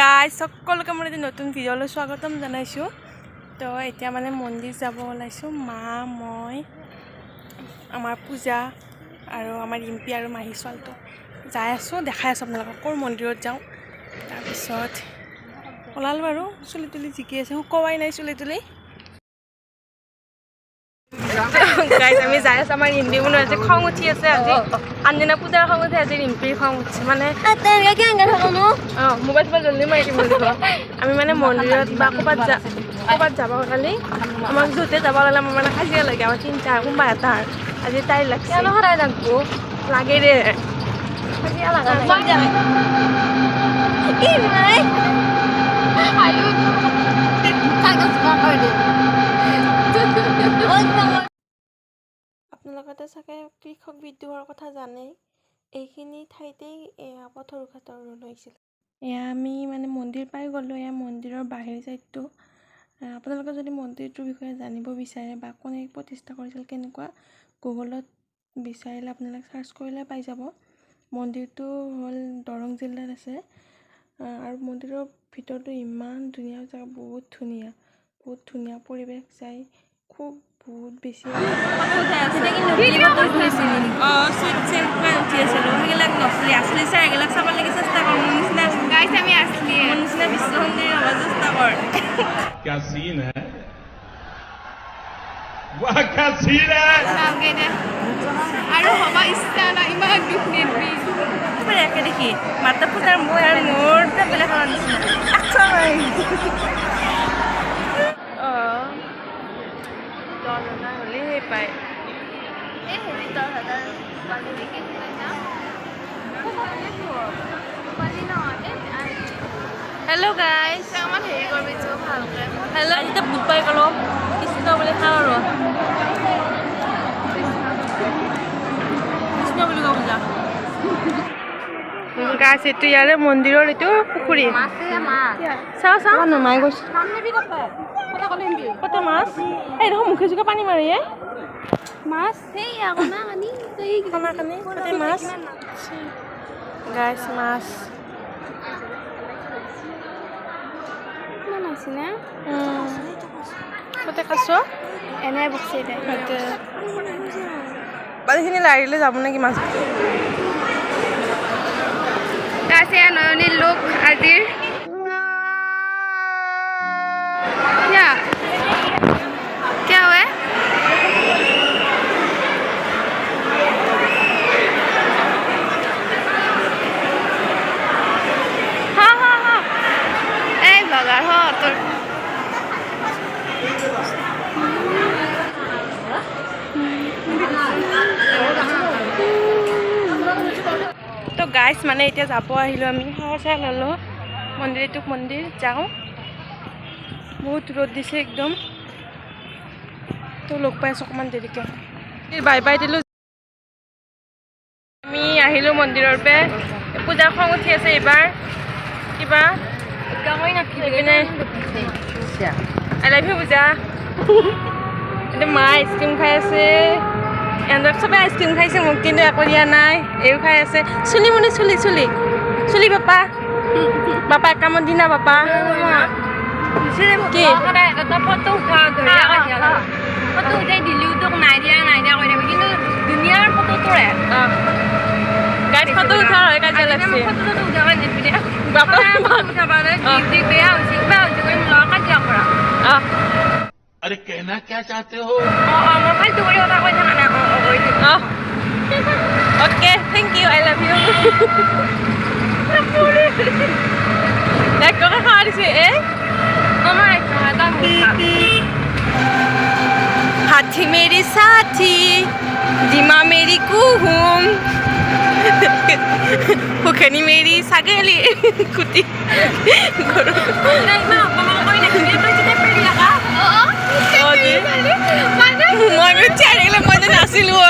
Guys সকলোকে মই নতুন ভিডিঅ'লৈ স্বাগতম জনাইছোঁ। তো এতিয়া মানে মন্দিৰ যাব ওলাইছোঁ, মা মই আমাৰ পূজা আৰু আমাৰ ৰিম্পী আৰু মাহী ছোৱালীটো যাই আছোঁ, দেখাই আছোঁ আপোনালোকক ক'ৰ মন্দিৰত যাওঁ। তাৰপিছত ওলালোঁ আৰু চুলি তুলি জিকি আছে, শুকোৱাই নাই চুলি তুলি। গাইজ আমি যাই আছোঁ, আমাৰ ৰিম্পী বোলো আজি খং উঠি আছে, আজি আনদিনা পূজাৰ খং উঠি আজি ৰিম্পীৰ খং উঠিছে মানে মোবাইল চোবাইল জলদি মাৰি দিম বুলি কওঁ। আমি মানে মন্দিৰত বা ক'ৰবাত যাব কালি আমাক য'তে যাব লাগিলে আমাৰ মানে কাজিয়া লাগে, আমাৰ তিনিটা কোনোবা এটা আজি তাই লাগছে সদায় লাগবো লাগে দে কাজিয়া লাগা আপোনালোকে চাগে কৃষক বিদ্ৰোহৰ কথা জানেই। এইখিনি ঠাইতেই পথৰুঘাটৰ ৰোল হৈছিল। এয়া আমি মানে মন্দিৰ পাই গ'লোঁ। এয়া মন্দিৰৰ বাহিৰ চাইডটো। আপোনালোকে যদি মন্দিৰটোৰ বিষয়ে জানিব বিচাৰে বা কোনে প্ৰতিষ্ঠা কৰিছিল কেনেকুৱা, গুগলত বিচাৰিলে আপোনালোকে চাৰ্চ কৰিলে পাই যাব। মন্দিৰটো হ'ল দৰং জিলাত আছে আৰু মন্দিৰৰ ভিতৰটো ইমান ধুনীয়া জেগা, বহুত ধুনীয়া পৰিৱেশ চাই খুব বহুত বেছি উঠি আছিলোঁ। সেইবিলাক নচলি আচলি চাই এইবিলাক চাব লাগে চেষ্টা কৰ। মোৰ নিচিনা আমি আচলি মোৰ নিচিনা বিশ্ব সুন্দৰী হ'ব চেষ্টা কৰ। क्या सीन है वाह क्या सीन है আৰু হ'ব ইচ্ছা নাই, ইমান দুখ নিদিবি একে দেখি মাতা পুতাৰ মই আৰু মোৰ বেলেগ নিচিনা হ'লে সেই পায় হেল্ল' গাইজ, আমাৰ হেৰি কৰিবি ভালকৈ। হেল্ল' এতিয়া বুট পাই গ'লো কৃষ্ণ বুলি খাওঁ আৰু কৃষ্ণ বুলি কওঁ পূজা গাছ। এইটো ইয়াৰে মন্দিৰৰ এইটো পুখুৰী চাওঁ নমাই গৈছোঁ কত মাছ। এই দেখোন মুখে চুখে পানী মাৰি মাছ সেই কণা কানি তাতে মাছ গাইছ মাছ আছিলে তাতে কাছ এনে বসে বাৰীখিনি লাৰিলে যাব নেকি মাছ। কাছে নয়নিৰ লোক আজিৰ क्या हुआ हाँ ए बगार हो তোৰ তো গাইছ মানে এতিয়া যাব আহিলোঁ আমি, সেৱা চেৱা ল'লোঁ মন্দিৰটোক মন্দিৰ যাওঁ। বহুত ৰ'দ দিছে একদম। তো লগ পাই আছোঁ অকণমান দেৰিকৈ। বাই বাই দিলোঁ। আমি আহিলোঁ মন্দিৰৰ পৰা। পূজাৰ খং উঠি আছে এইবাৰ কিবা পিনে আই লাভ ইউ পূজা। এতিয়া মা আইচক্ৰীম খাই আছে, এহেঁতক চবে আইচক্ৰীম খাইছে, মোক কিন্তু একো দিয়া নাই। এইও খাই আছে। চুলি মানে চুলি বাপা কামত দিনা বাপা কি ফটো উঠা ফটো উঠাই দিলেও তোক নাই দিয়া কৰি দিব, কিন্তু ধুনীয়াৰ ফটো তোৰে গাড়ীত ফটো উঠা হয় কাজিয়া লাগছে ফটোটো উঠাব নিদিবি দে বাপা উঠাব বেয়া হৈছে কিবা হৈছে কৰি মোৰ কাজিয়া কৰা। अरे कहना क्या चाहते हो মই ফালতু কৰি কথা কৈ থাকা নাই কৈ থাকা। Okay thank you I love you. তাইক ককা খাৱা দিছে हाथी मेरी साथी दिमा मेरी कुहुम हुखनी मेरी सागेली कुटी মই চাৰিলে মই নাছিলোঁ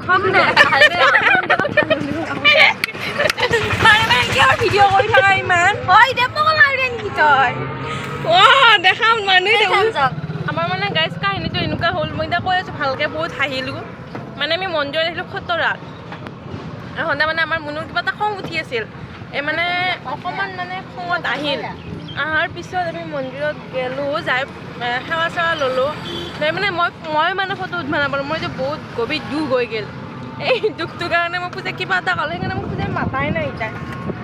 খাম দে মানে কি আৰু ভিডিঅ' কৰি থকা ইমান হয় দে পগলা মাৰি নেকি তই দেখাম মানুহ যাওক আমাৰ মানে গাইজ কাহিনীটো এনেকুৱা হ'ল মই এতিয়া কৈ আছোঁ ভালকৈ বহুত হাঁহিলোঁ মানে আমি মন্দিৰত আহিলোঁ খতৰাত আৰু সন্ধ্যা মানে আমাৰ মনৰ কিবা এটা খং উঠি আছিল এই মানে অকণমান মানে খঙত আহিল অহাৰ পিছত আমি মন্দিৰত গ'লোঁ যাই সেৱা চেৱা ল'লোঁ মানে মই মানে ফটো উঠিব নাপালোঁ মই যে বহুত গভীৰ দুখ হৈ গ'ল এই দুখটোৰ কাৰণে মই পূজা কিবা এটা ক'লে সেইকাৰণে মোক পূজাই মাতাই নাই এতিয়া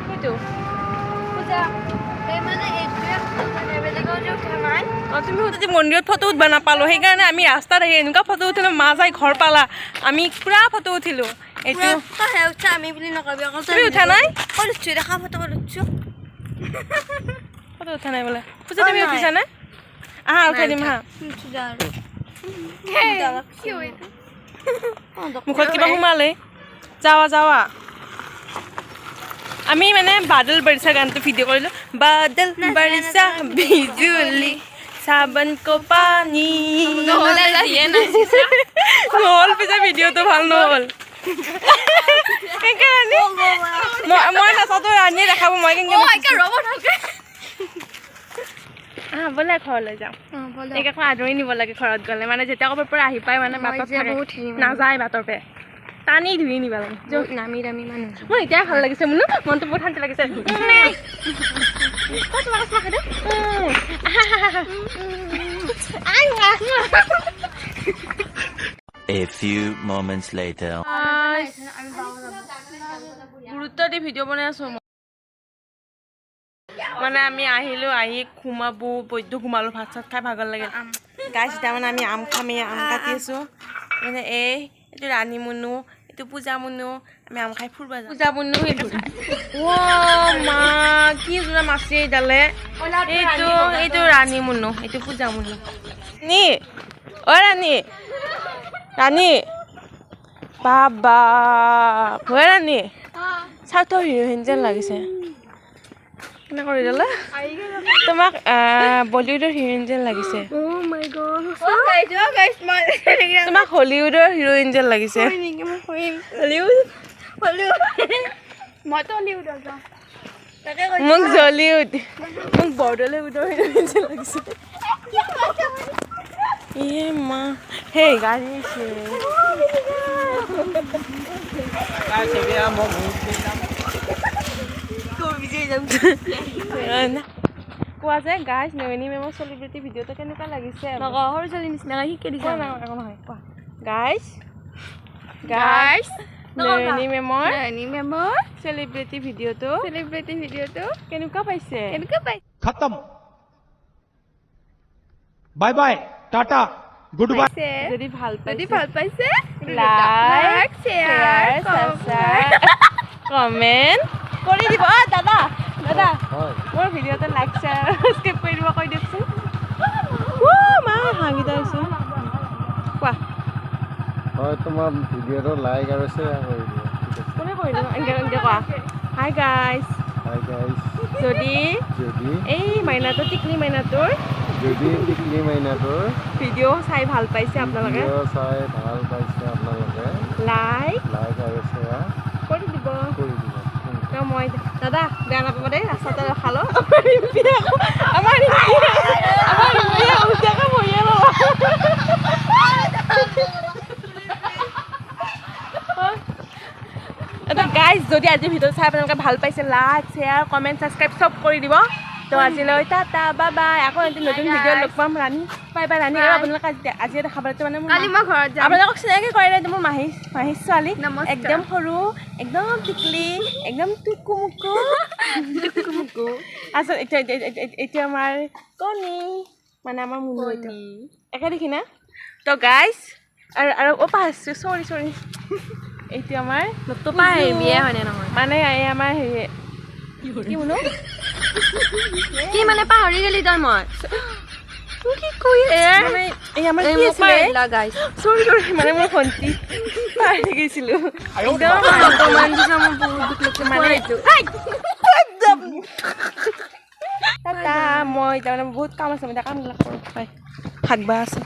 সেইটো পূজা এই মানে এইটোৱে বেলেগৰ যে উঠা নাই তুমি যদি মন্দিৰত ফটো উঠিব নাপালোঁ সেইকাৰণে আমি ৰাস্তাত আহি এনেকুৱা ফটো উঠিলোঁ মা যাই ঘৰ পালা আমি পূৰা ফটো উঠিলোঁ এইটো উঠা আমি বুলি নকবি অকল তুমি উঠা নাই উঠছো দেখা ফটো উঠছো ফটো উঠা নাই বোলে পূজা তুমি উঠিছানে আহা উঠাই দিম হা মুখত কিবা সোমালে যাৱা আমি মানে বাদল বাৰিষা গানটো ভিডিঅ' কৰিলোঁ বাদল বাৰিষা বিজুলি চাবন কো পানী নহ'ল পিছে ভিডিঅ'টো ভাল নহ'ল সেইকাৰণে মই নাচাওঁতো ৰাণীয়ে দেখাব মই কেনেকৈ বোলে ঘৰলৈ যাওঁ এইক আকৌ আদৰি নিব লাগে ঘৰত গ'লে মানে যেতিয়া ক'ৰবাৰ পৰা আহি পাই মানে বাটত নাযায় বাটৰ পৰা টানি ধুই নিব লাগে নামি দামী মানুহ মোৰ এতিয়াই ভাল লাগিছে মোৰ মনটো বহুত শান্তি লাগিছে A few moments later. গুৰুত্ব দি ভিডিঅ' বনাই আছোঁ মানে আমি আহিলোঁ আহি ঘুমাবো বৈদ্য ঘুমালোঁ ভাত চাত খাই ভাগৰ লাগে গাইছ এতিয়া মানে আমি আম খামি আম কাটি আছোঁ মানে এইটো ৰাণী মুনু এইটো পূজা মুনু আমি আম খাই ফুৰিব যাওঁ পূজা মুনু সেইটো মা কি যোৰা মাছে এইডালে এইটো ৰাণী মুনু এইটো পূজা মুনু নি ৰাণী বাবা ৰাণী চাউথৰ হিৰোইন যেন লাগিছে কেনে কৰি দিলে তোমাক বলিউডৰ হিৰোইন যেন লাগিছে তোমাক হলিউডৰ হিৰোইন যেন লাগিছে মোক জলিউড মোক বৰদলৈউডৰ হিৰোইন যেন লাগিছে ইয়ে মা হেই গাড়ী কোৱা যে গাইজ নয়নী মেমৰ চেলিব্ৰিটি ভিডিঅ'টো কেনেকুৱা লাগিছে সৰু ছোৱালী নিচিনা শিকে দিছে একো নহয় কোৱা গাইজ নয়নী মেমৰ চেলিব্ৰিটি ভিডিঅ'টো কেনেকুৱা পাইছে खत्म bye bye ta-ta good bye যদি ভাল পাইছে লাইক শ্বেয়াৰ ছাবস্ক্ৰাইব কমেণ্ট কৰি দিব দাদা মোৰ ভিডিঅ'টো লাইক শ্বেয়াৰ স্কিপ কৰি দিব কৈ দিয়কচোন মা হাঁহিটা হৈছে কোৱা হয় তোমাৰ ভিডিঅ'টো লাইক আৰু শ্বেয়াৰ কৰি দিবা কোনে কৰি দিব এনেকৈ কোৱা হাই গাইজ হাই গাইজ যদি এই মাইনাটো টিকলি মাইনাটোৰ ভিডিঅ' চাই ভাল পাইছে আপোনালোকে লাইক আৰু শ্বেয়াৰ কৰি দিব কৰি দিবা মই দাদা বেয়া নাপাব দেই ৰাস্তাতে ৰখালোঁ গাইজ যদি আজি ভিডিঅ' চাই আপোনালোকে ভাল পাইছে লাইক শ্বেয়াৰ কমেণ্ট ছাবস্ক্ৰাইব চব কৰি দিব তো আজিলৈ টাটা বাই বাই আকৌ এটি নতুন ভিডিঅ' লগ পাম ৰাণী বাই বাই ৰাণী আৰু আপোনালোকে আজি দেখা পালে মানে আপোনালোকক চিনাকি কৰে নাই মোৰ মাহী ছোৱালী একদম সৰু একদম টিকলি একদম টুকু মুকু আচ্ছা এতিয়া আমাৰ কণী মানে আমাৰ মুনু একে দেখি না তো গাইজ আৰু পাইছোঁ চৰি এইটো আমাৰ বিয়া হয়নে নহয় মানে এই আমাৰ হেৰি কি শুনো কি মানে পাহৰি গেলি তই মই কি কৈ মানে এই আমাৰ কি আছিলে চৰি মানে মোৰ ভণ্টি পাহৰি গৈছিলোঁ মই তাৰমানে বহুত কাম আছে মই কামবিলাক কৰোঁ শাক বা আছে